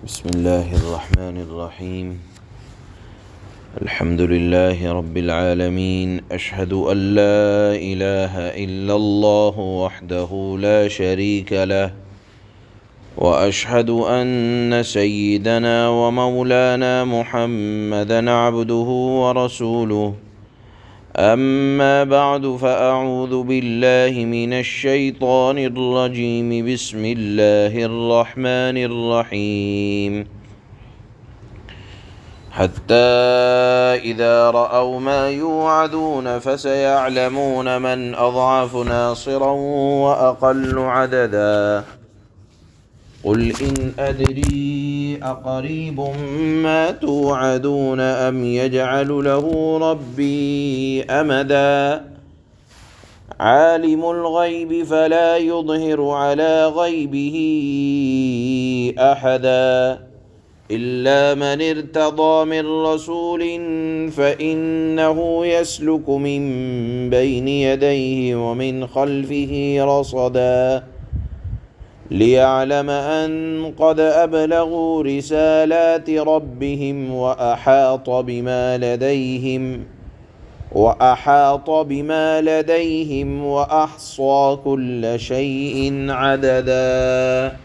بسم الله الرحمن الرحيم. الحمد لله رب العالمين. أشهد أن لا إله إلا الله وحده لا شريك له، وأشهد أن سيدنا ومولانا محمدا عبده ورسوله. أما بعد، فأعوذ بالله من الشيطان الرجيم. بسم الله الرحمن الرحيم. حتى إذا رأوا ما يوعدون فسيعلمون من أضعف ناصرا وأقل عددا. قل إن أدري أقريب ما توعدون أم يجعل له ربي أمدا. عالم الغيب فلا يظهر على غيبه أحدا إلا من ارتضى من رسول فإنه يسلك من بين يديه ومن خلفه رصدا ليعلم أن قد أبلغوا رسالات ربهم وأحاط بما لديهم وأحصى كل شيء عددا.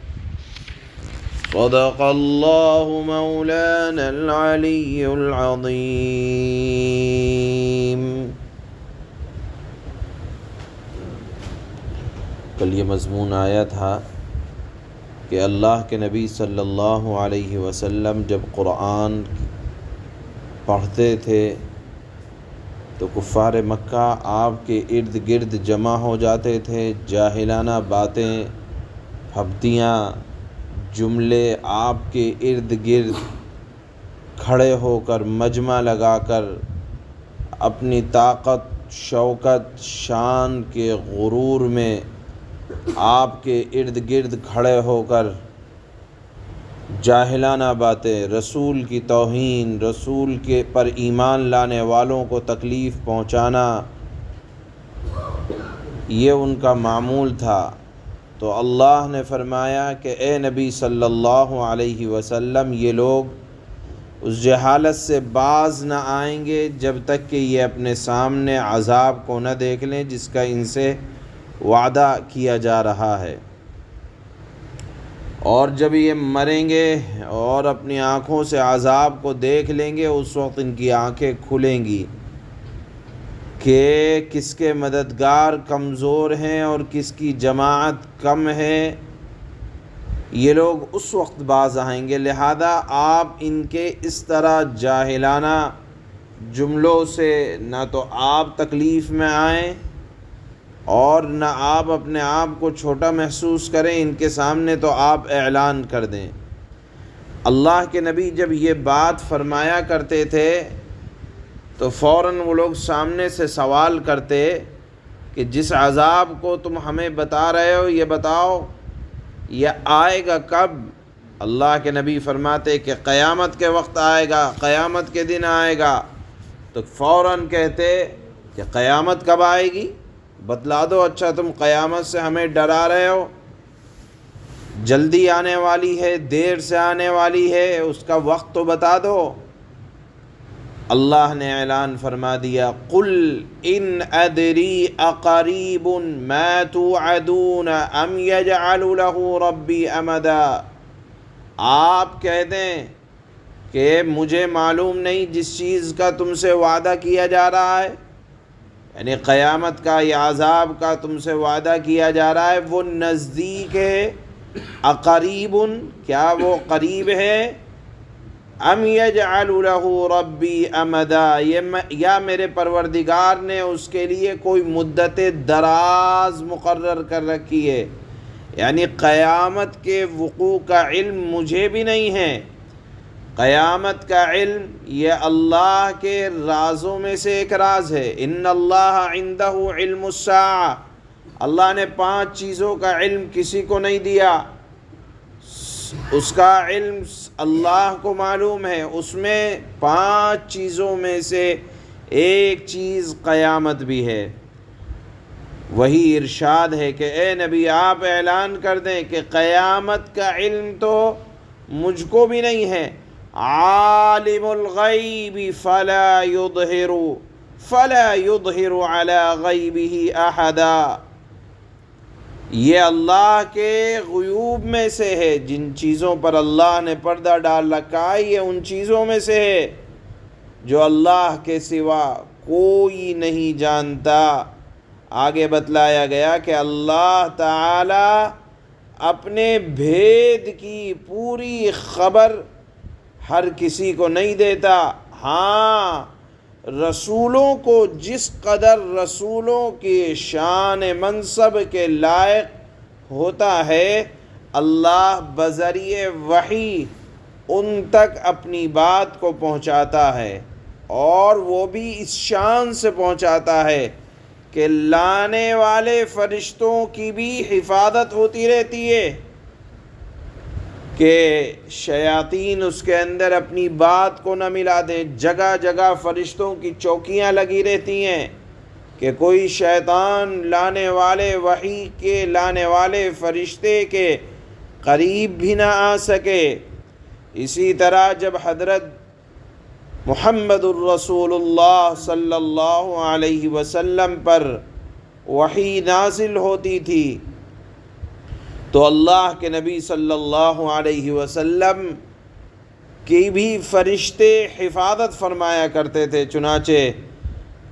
صدق الله مولانا العلي العظيم. کل یہ مضمون آیا تھا کہ اللہ کے نبی صلی اللہ علیہ وسلم جب قرآن پڑھتے تھے تو کفار مکہ آپ کے ارد گرد جمع ہو جاتے تھے. جاہلانہ باتیں، پھبتیاں، جملے آپ کے ارد گرد کھڑے ہو کر مجمع لگا کر اپنی طاقت، شوکت، شان کے غرور میں آپ کے ارد گرد کھڑے ہو کر جاہلانہ باتیں، رسول کی توہین، رسول کے پر ایمان لانے والوں کو تکلیف پہنچانا، یہ ان کا معمول تھا. تو اللہ نے فرمایا کہ اے نبی صلی اللہ علیہ وسلم، یہ لوگ اس جہالت سے باز نہ آئیں گے جب تک کہ یہ اپنے سامنے عذاب کو نہ دیکھ لیں جس کا ان سے وعدہ کیا جا رہا ہے. اور جب یہ مریں گے اور اپنی آنکھوں سے عذاب کو دیکھ لیں گے، اس وقت ان کی آنکھیں کھلیں گی کہ کس کے مددگار کمزور ہیں اور کس کی جماعت کم ہے. یہ لوگ اس وقت باز آئیں گے. لہذا آپ ان کے اس طرح جاہلانہ جملوں سے نہ تو آپ تکلیف میں آئیں اور نہ آپ اپنے آپ کو چھوٹا محسوس کریں. ان کے سامنے تو آپ اعلان کر دیں. اللہ کے نبی جب یہ بات فرمایا کرتے تھے تو فوراً وہ لوگ سامنے سے سوال کرتے کہ جس عذاب کو تم ہمیں بتا رہے ہو یہ بتاؤ یہ آئے گا کب؟ اللہ کے نبی فرماتے کہ قیامت کے وقت آئے گا، قیامت کے دن آئے گا. تو فوراً کہتے کہ قیامت کب آئے گی؟ بتلا دو. اچھا، تم قیامت سے ہمیں ڈرا رہے ہو، جلدی آنے والی ہے، دیر سے آنے والی ہے، اس کا وقت تو بتا دو. اللہ نے اعلان فرما دیا، قل ان ادری اقریب ما توعدون ام یجعل له ربی امدا. آپ کہہ دیں کہ مجھے معلوم نہیں جس چیز کا تم سے وعدہ کیا جا رہا ہے، یعنی قیامت کا یا عذاب کا تم سے وعدہ کیا جا رہا ہے، وہ نزدیک ہے. اقریب، کیا وہ قریب ہے؟ ام یجعل له ربی امدا، یا میرے پروردگار نے اس کے لیے کوئی مدت دراز مقرر کر رکھی ہے. یعنی قیامت کے وقوع کا علم مجھے بھی نہیں ہے. قیامت کا علم یہ اللہ کے رازوں میں سے ایک راز ہے. ان اللہ عنده علم الساعہ، اللہ نے 5 چیزوں کا علم کسی کو نہیں دیا. اس کا علم اللہ کو معلوم ہے. اس میں 5 چیزوں میں سے ایک چیز قیامت بھی ہے. وہی ارشاد ہے کہ اے نبی آپ اعلان کر دیں کہ قیامت کا علم تو مجھ کو بھی نہیں ہے۔ عالم الغیب فلا یظہر علی غیبہ احدا، یہ اللہ کے غیوب میں سے ہے، جن چیزوں پر اللہ نے پردہ ڈال رکھا ہے یہ ان چیزوں میں سے ہے جو اللہ کے سوا کوئی نہیں جانتا۔ آگے بتلایا گیا کہ اللہ تعالی اپنے بھید کی پوری خبر ہر کسی کو نہیں دیتا۔ ہاں، رسولوں کو جس قدر رسولوں کی شان منصب کے لائق ہوتا ہے، اللہ بذریعہ وحی ان تک اپنی بات کو پہنچاتا ہے، اور وہ بھی اس شان سے پہنچاتا ہے کہ لانے والے فرشتوں کی بھی حفاظت ہوتی رہتی ہے کہ شیاطین اس کے اندر اپنی بات کو نہ ملا دیں۔ جگہ جگہ فرشتوں کی چوکیاں لگی رہتی ہیں کہ کوئی شیطان لانے والے وحی کے لانے والے فرشتے کے قریب بھی نہ آ سکے۔ اسی طرح جب حضرت محمد الرسول اللہ صلی اللہ علیہ وسلم پر وحی نازل ہوتی تھی تو اللہ کے نبی صلی اللہ علیہ وسلم کی بھی فرشتے حفاظت فرمایا کرتے تھے۔ چنانچہ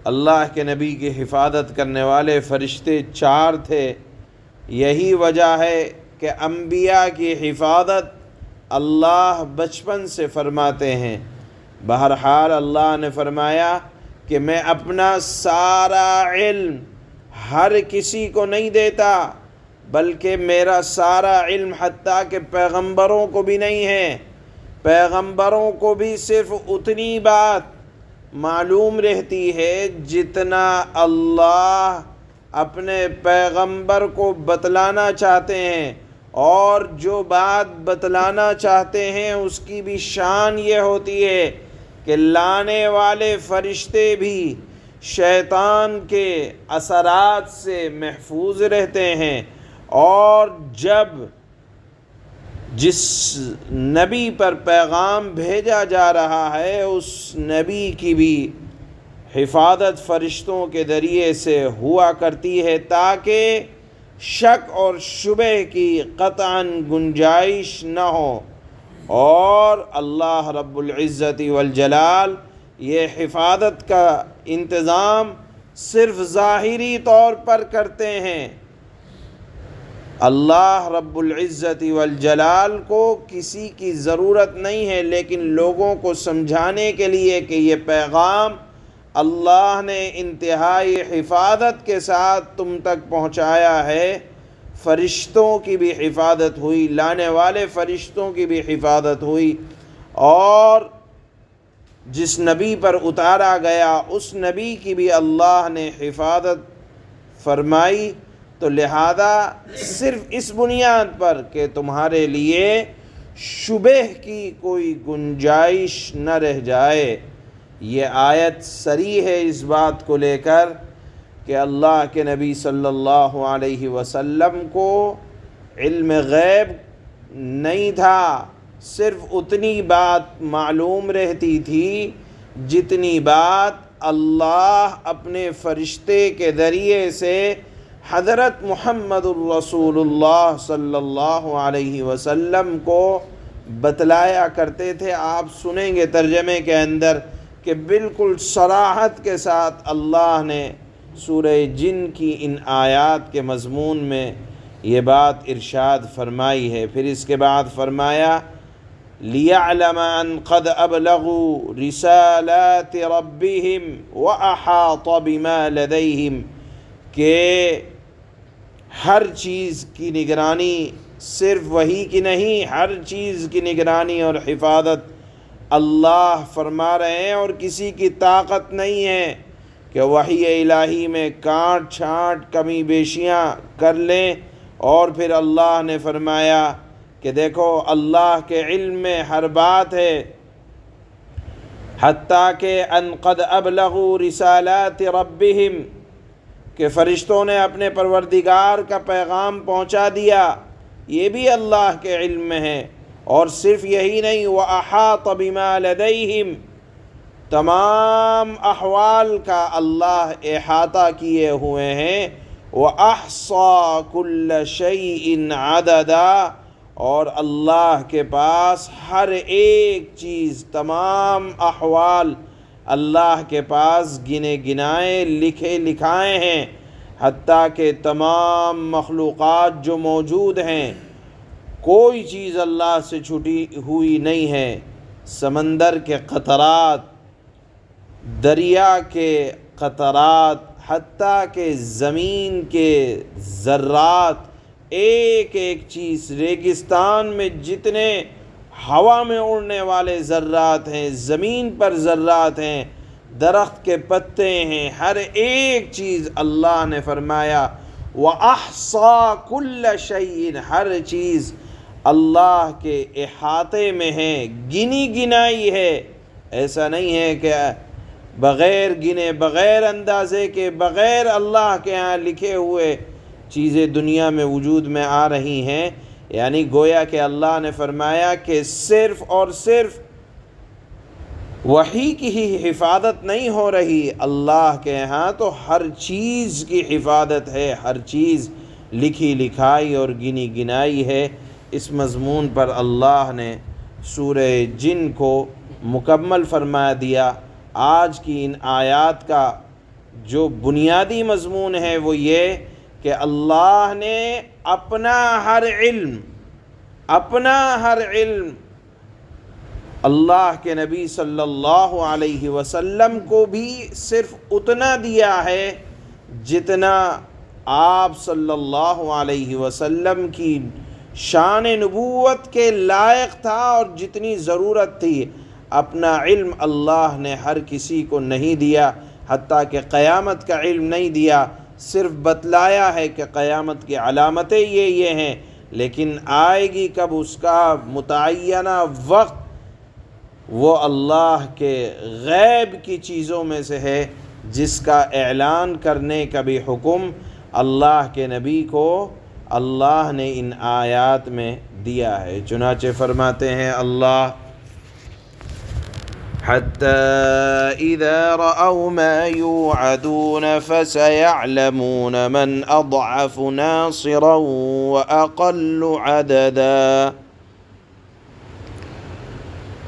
اللہ کے نبی کی حفاظت کرنے والے فرشتے 4 تھے۔ یہی وجہ ہے کہ انبیاء کی حفاظت اللہ بچپن سے فرماتے ہیں۔ بہرحال اللہ نے فرمایا کہ میں اپنا سارا علم ہر کسی کو نہیں دیتا، بلکہ میرا سارا علم حتیٰ کہ پیغمبروں کو بھی نہیں ہے۔ پیغمبروں کو بھی صرف اتنی بات معلوم رہتی ہے جتنا اللہ اپنے پیغمبر کو بتلانا چاہتے ہیں، اور جو بات بتلانا چاہتے ہیں اس کی بھی شان یہ ہوتی ہے کہ لانے والے فرشتے بھی شیطان کے اثرات سے محفوظ رہتے ہیں، اور جب جس نبی پر پیغام بھیجا جا رہا ہے اس نبی کی بھی حفاظت فرشتوں کے ذریعے سے ہوا کرتی ہے تاکہ شک اور شبہ کی قطعاً گنجائش نہ ہو۔ اور اللہ رب العزت والجلال یہ حفاظت کا انتظام صرف ظاہری طور پر کرتے ہیں۔ اللہ رب العزت والجلال کو کسی کی ضرورت نہیں ہے، لیکن لوگوں کو سمجھانے کے لیے کہ یہ پیغام اللہ نے انتہائی حفاظت کے ساتھ تم تک پہنچایا ہے۔ فرشتوں کی بھی حفاظت ہوئی، لانے والے فرشتوں کی بھی حفاظت ہوئی، اور جس نبی پر اتارا گیا اس نبی کی بھی اللہ نے حفاظت فرمائی۔ تو لہذا صرف اس بنیاد پر کہ تمہارے لیے شبہ کی کوئی گنجائش نہ رہ جائے، یہ آیت صریح ہے اس بات کو لے کر کہ اللہ کے نبی صلی اللہ علیہ وسلم کو علم غیب نہیں تھا، صرف اتنی بات معلوم رہتی تھی جتنی بات اللہ اپنے فرشتے کے ذریعے سے حضرت محمد الرسول اللہ صلی اللہ علیہ وسلم کو بتلایا کرتے تھے۔ آپ سنیں گے ترجمے کے اندر کہ بالکل صراحت کے ساتھ اللہ نے سورہ جن کی ان آیات کے مضمون میں یہ بات ارشاد فرمائی ہے۔ پھر اس کے بعد فرمایا لِيَعْلَمَ أَنْ قَدْ أَبْلَغُوا رِسَالَاتِ رَبِّهِمْ وَأَحَاطَ بِمَا لَدَيْهِمْ، کہ ہر چیز کی نگرانی صرف وحی کی نہیں، ہر چیز کی نگرانی اور حفاظت اللہ فرما رہے ہیں، اور کسی کی طاقت نہیں ہے کہ وحی الہی میں کاٹ چھانٹ کمی بیشیاں کر لیں۔ اور پھر اللہ نے فرمایا کہ دیکھو اللہ کے علم میں ہر بات ہے، حتیٰ کہ ان قد ابلغوا رسالات ربہم، کہ فرشتوں نے اپنے پروردگار کا پیغام پہنچا دیا، یہ بھی اللہ کے علم میں ہے۔ اور صرف یہی نہیں، وَأَحَاطَ بِمَا لَدَيْهِمْ، تمام احوال کا اللہ احاطہ کیے ہوئے ہیں، وَأَحْصَى كُلَّ شَيْءٍ عَدَدًا، اور اللہ کے پاس ہر ایک چیز، تمام احوال اللہ کے پاس گنے گنائے لکھے لکھائے ہیں، حتیٰ کہ تمام مخلوقات جو موجود ہیں کوئی چیز اللہ سے چھٹی ہوئی نہیں ہے۔ سمندر کے قطرات، دریا کے قطرات، حتیٰ کہ زمین کے ذرات، ایک ایک چیز، ریگستان میں جتنے ہوا میں اڑنے والے ذرات ہیں، زمین پر ذرات ہیں، درخت کے پتے ہیں، ہر ایک چیز اللہ نے فرمایا وَأَحْصَى كُلَّ شَيْءٍ، ہر چیز اللہ کے احاطے میں ہے، گنی گنائی ہے۔ ایسا نہیں ہے کہ بغیر گنے، بغیر اندازے کے، بغیر اللہ کے ہاں لکھے ہوئے چیزیں دنیا میں وجود میں آ رہی ہیں۔ یعنی گویا کہ اللہ نے فرمایا کہ صرف اور صرف وحی کی ہی حفاظت نہیں ہو رہی، اللہ کے ہاں تو ہر چیز کی حفاظت ہے، ہر چیز لکھی لکھائی اور گنی گنائی ہے۔ اس مضمون پر اللہ نے سورہ جن کو مکمل فرما دیا۔ آج کی ان آیات کا جو بنیادی مضمون ہے وہ یہ کہ اللہ نے اپنا ہر علم اللہ کے نبی صلی اللہ علیہ وسلم کو بھی صرف اتنا دیا ہے جتنا آپ صلی اللہ علیہ وسلم کی شان نبوت کے لائق تھا اور جتنی ضرورت تھی۔ اپنا علم اللہ نے ہر کسی کو نہیں دیا، حتیٰ کہ قیامت کا علم نہیں دیا، صرف بتلایا ہے کہ قیامت کی علامتیں یہ ہیں، لیکن آئے گی کب اس کا متعینہ وقت وہ اللہ کے غیب کی چیزوں میں سے ہے، جس کا اعلان کرنے کا بھی حکم اللہ کے نبی کو اللہ نے ان آیات میں دیا ہے۔ چنانچہ فرماتے ہیں اللہ حَتَّى إِذَا رَأَوْا مَا يُوعَدُونَ فَسَيَعْلَمُونَ مَنْ أَضْعَفُ نَاصِرًا وَأَقَلُّ عَدَدًا۔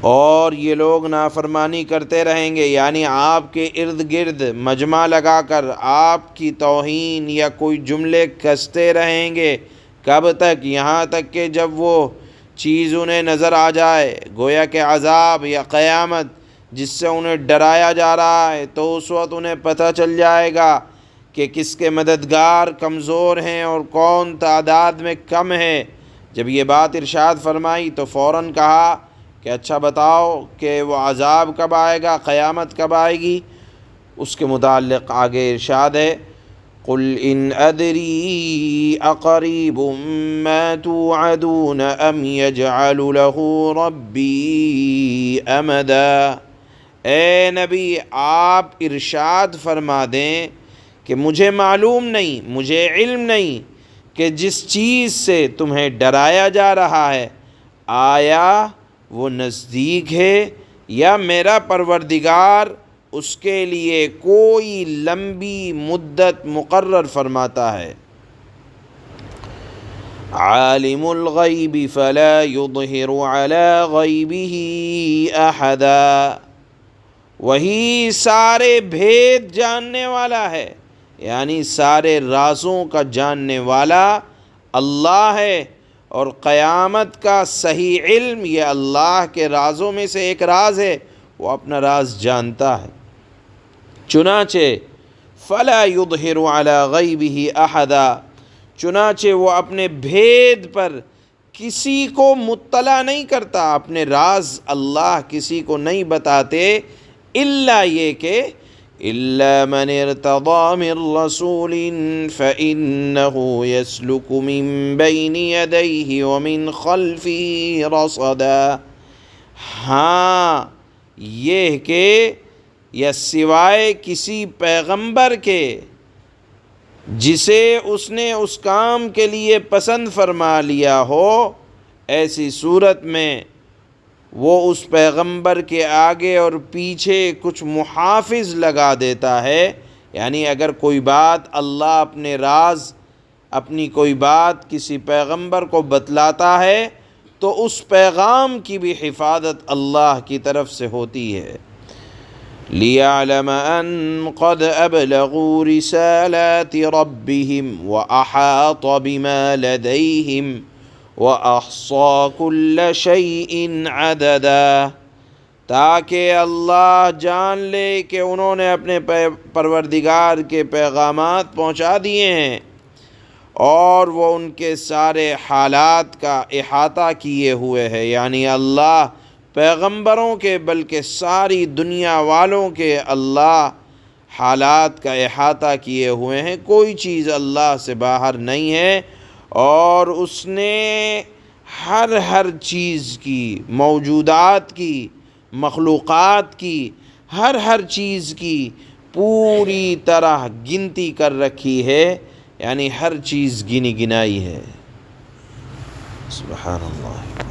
اور یہ لوگ نافرمانی کرتے رہیں گے، یعنی آپ کے ارد گرد مجمع لگا کر آپ کی توہین یا کوئی جملے کستے رہیں گے۔ کب تک؟ یہاں تک کہ جب وہ چیز انہیں نظر آ جائے، گویا کہ عذاب یا قیامت جس سے انہیں ڈرایا جا رہا ہے، تو اس وقت انہیں پتہ چل جائے گا کہ کس کے مددگار کمزور ہیں اور کون تعداد میں کم ہے۔ جب یہ بات ارشاد فرمائی تو فوراً کہا کہ اچھا بتاؤ کہ وہ عذاب کب آئے گا، قیامت کب آئے گی۔ اس کے متعلق آگے ارشاد ہے قُلْ إِنْ أَدْرِي أَقَرِيبٌ مَا تُوعَدُونَ أَمْ يَجْعَلُ لَهُ رَبِّي أَمَدًا۔ اے نبی آپ ارشاد فرما دیں کہ مجھے معلوم نہیں، مجھے علم نہیں کہ جس چیز سے تمہیں ڈرایا جا رہا ہے آیا وہ نزدیک ہے یا میرا پروردگار اس کے لیے کوئی لمبی مدت مقرر فرماتا ہے۔ عالم الغیب فلا یظہر علی غیبہ احدا، وہی سارے بھید جاننے والا ہے، یعنی سارے رازوں کا جاننے والا اللہ ہے، اور قیامت کا صحیح علم یہ اللہ کے رازوں میں سے ایک راز ہے، وہ اپنا راز جانتا ہے۔ چنانچہ فلا یظہر علی غیبہ احدا، چنانچہ وہ اپنے بھید پر کسی کو مطلع نہیں کرتا، اپنے راز اللہ کسی کو نہیں بتاتے، الا یہ کہ إِلَّا مَنِ ارْتَضَىٰ مِن رَّسُولٍ فَإِنَّهُ يَسْلُكُ مِن بَيْنِ يَدَيْهِ وَمِن خَلْفِهِ رَصَدًا۔ ہاں یہ کہ یا سوائے کسی پیغمبر کے جسے اس نے اس کام کے لیے پسند فرما لیا ہو، ایسی صورت میں وہ اس پیغمبر کے آگے اور پیچھے کچھ محافظ لگا دیتا ہے، یعنی اگر کوئی بات اللہ اپنے راز، اپنی کوئی بات کسی پیغمبر کو بتلاتا ہے تو اس پیغام کی بھی حفاظت اللہ کی طرف سے ہوتی ہے۔ لِيَعْلَمَ أَنْ قَدْ أَبْلَغُوا رِسَالَاتِ رَبِّهِمْ وَأَحَاطَ بِمَا لَدَيْهِمْ وَأَحْصَى كُلَّ شَيْءٍ عَدَدًا، تاکہ اللہ جان لے کہ انہوں نے اپنے پروردگار کے پیغامات پہنچا دیے ہیں اور وہ ان کے سارے حالات کا احاطہ کیے ہوئے ہے، یعنی اللہ پیغمبروں کے بلکہ ساری دنیا والوں کے اللہ حالات کا احاطہ کیے ہوئے ہیں، کوئی چیز اللہ سے باہر نہیں ہے، اور اس نے ہر چیز کی، موجودات کی، مخلوقات کی، ہر چیز کی پوری طرح گنتی کر رکھی ہے، یعنی ہر چیز گنی گنائی ہے۔ سبحان اللہ۔